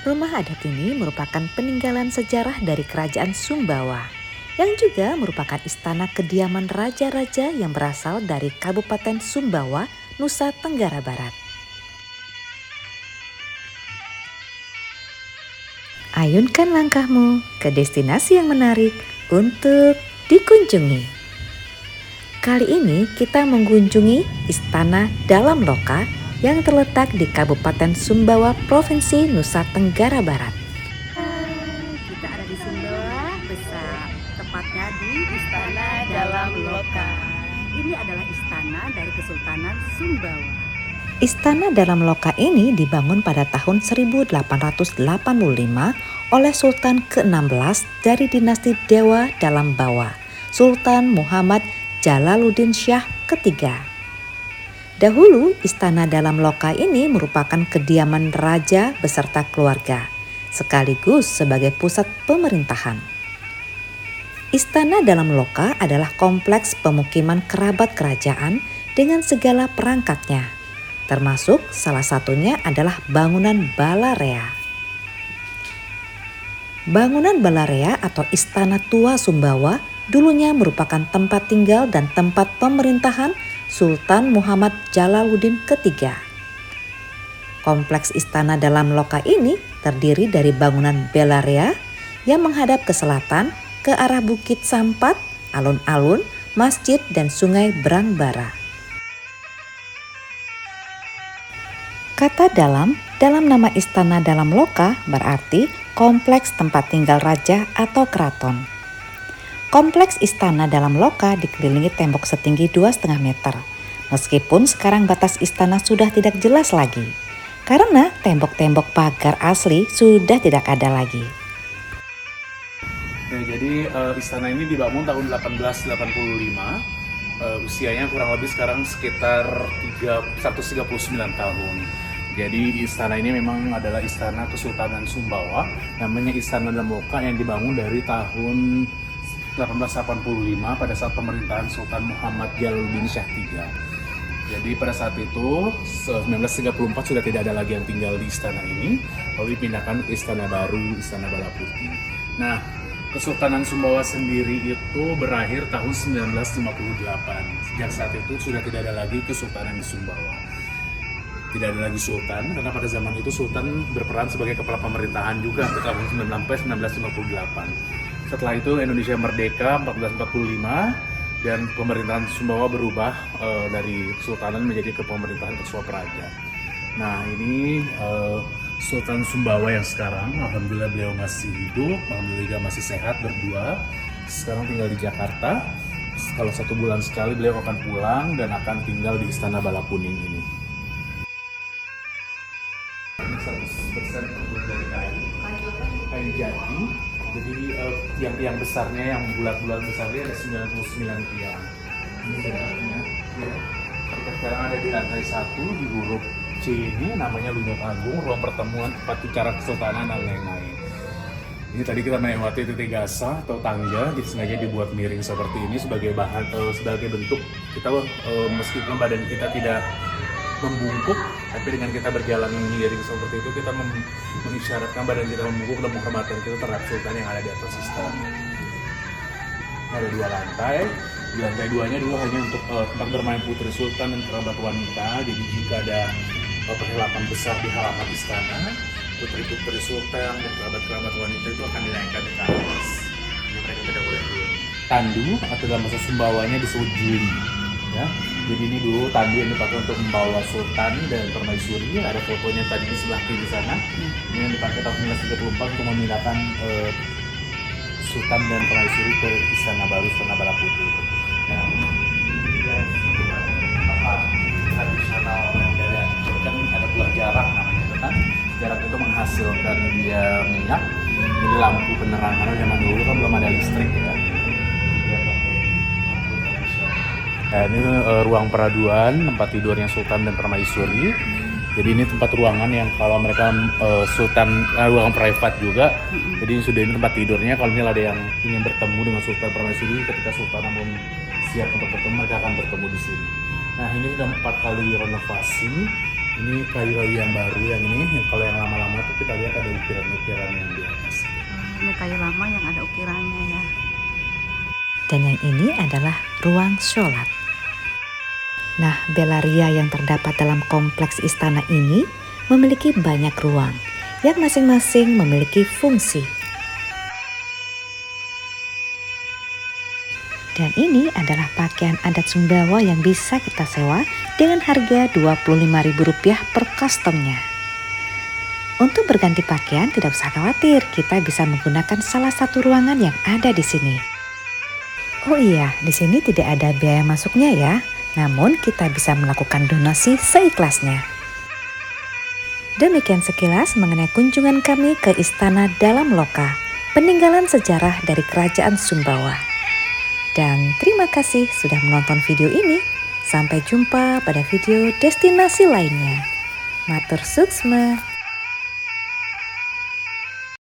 Rumah adat ini merupakan peninggalan sejarah dari kerajaan Sumbawa, yang juga merupakan istana kediaman raja-raja yang berasal dari Kabupaten Sumbawa, Nusa Tenggara Barat. Ayunkan langkahmu ke destinasi yang menarik untuk dikunjungi. Kali ini kita mengunjungi Istana Dalam Loka yang terletak di Kabupaten Sumbawa, Provinsi Nusa Tenggara Barat. Kita ada di Sumbawa Besar, tepatnya di Istana Dalam Loka. Ini adalah istana dari Kesultanan Sumbawa. Istana Dalam Loka ini dibangun pada tahun 1885 oleh Sultan ke-16 dari dinasti Dewa Dalam Bawa, Sultan Muhammad Jalaluddin Syah ketiga. Dahulu Istana Dalam Loka ini merupakan kediaman raja beserta keluarga, sekaligus sebagai pusat pemerintahan. Istana Dalam Loka adalah kompleks pemukiman kerabat kerajaan dengan segala perangkatnya, termasuk salah satunya adalah bangunan Balarea. Bangunan Balarea atau Istana Tua Sumbawa dulunya merupakan tempat tinggal dan tempat pemerintahan Sultan Muhammad Jalaluddin ketiga. Kompleks Istana Dalam Loka ini terdiri dari bangunan Balarea yang menghadap ke selatan ke arah Bukit Sampat, alun-alun, masjid dan sungai Brangbara. Kata dalam nama Istana Dalam Loka berarti kompleks tempat tinggal raja atau keraton. Kompleks Istana Dalam Loka dikelilingi tembok setinggi 2,5 meter. Meskipun sekarang batas istana sudah tidak jelas lagi, karena tembok-tembok pagar asli sudah tidak ada lagi. Ya, jadi istana ini dibangun tahun 1885. Usianya kurang lebih sekarang sekitar 139 tahun. Jadi istana ini memang adalah istana Kesultanan Sumbawa, namanya Istana Dalam Loka yang dibangun dari tahun 1885 pada saat pemerintahan Sultan Muhammad Jalaluddin Syah III. Jadi pada saat itu 1934 sudah tidak ada lagi yang tinggal di istana ini, lalu dipindahkan ke istana baru, Istana Bala Putih. Nah, Kesultanan Sumbawa sendiri itu berakhir tahun 1958. Sejak saat itu sudah tidak ada lagi Kesultanan di Sumbawa. Tidak ada lagi sultan, karena pada zaman itu sultan berperan sebagai kepala pemerintahan juga ke tahun 1958. Setelah itu Indonesia merdeka 1445 dan pemerintahan Sumbawa berubah dari kesultanan menjadi kepemerintahan Ketua Praja. Nah, ini Sultan Sumbawa yang sekarang, alhamdulillah beliau masih hidup, alhamdulillah masih sehat berdua. Sekarang tinggal di Jakarta. Kalau 1 bulan sekali beliau akan pulang dan akan tinggal di Istana Bala Kuning ini. 100% terbuat dari kayu jati. Jadi tiang-tiang besarnya yang bulat-bulat besarnya ada 99 tiang. Ini bentuknya. Ya. Kita sekarang ada di lantai 1 di huruf C ini, namanya Lunjong Agung, ruang pertemuan tempat bicara kesultanan dan lain-lain. Ini tadi kita melewati titik gasa atau tangga, jadi sengaja dibuat miring seperti ini sebagai bahan sebagai bentuk kita meskipun badan kita tidak membungkuk, tapi dengan kita berjalan miring seperti itu kita mengisyaratkan badan kita membungkuk dan penghormatan kita terhadap sultan yang ada di atas istana. Ada 2 lantai. Di lantai 2-nya dulu hanya untuk tempat bermain putri sultan dan kerabat wanita. Jadi jika ada perhelatan besar di halaman istana, putri-putri sultan dan kerabat-kerabat wanita itu akan dinaikkan ke atas. Jadi mereka tidak boleh turun. Tandu atau dalam bahasa Sumbawanya disebut juli. Ya, jadi ini dulu tandu yang dipakai untuk membawa sultan dan permaisuri. Ada fotonya tadi di sebelah kiri sana. Ini yang dipakai tahun 1934 untuk memindahkan sultan dan permaisuri ke istana baru, Istana Bala Putih. Nah, tradisional dari kan ada buah jarak namanya itu kan. Jarak itu menghasilkan dia minyak. Jadi lampu penerangan zaman dulu kan belum ada listrik ya. Nah, ini ruang peraduan, tempat tidurnya Sultan dan Permaisuri. Jadi ini tempat ruangan yang kalau mereka Sultan, ruang private juga. Jadi sudah ini tempat tidurnya. Kalau misalnya ada yang ingin bertemu dengan Sultan Permaisuri, ketika Sultan namun siap untuk bertemu, mereka akan bertemu di sini. Nah, ini sudah 4 kali renovasi. Ini kayu-kayu yang baru yang ini, kalau yang lama-lama tuh kita lihat ada ukiran-ukiran yang di atas. Ini kayu lama yang ada ukirannya ya. Dan yang ini adalah ruang sholat. Nah, Bellaria yang terdapat dalam kompleks istana ini memiliki banyak ruang yang masing-masing memiliki fungsi. Dan ini adalah pakaian adat Sumbawa yang bisa kita sewa dengan harga Rp25.000 per kostumnya. Untuk berganti pakaian tidak usah khawatir, kita bisa menggunakan salah satu ruangan yang ada di sini. Oh iya, di sini tidak ada biaya masuknya ya, namun kita bisa melakukan donasi seikhlasnya. Demikian sekilas mengenai kunjungan kami ke Istana Dalam Loka, peninggalan sejarah dari Kerajaan Sumbawa. Dan terima kasih sudah menonton video ini. Sampai jumpa pada video destinasi lainnya. Matur suksma.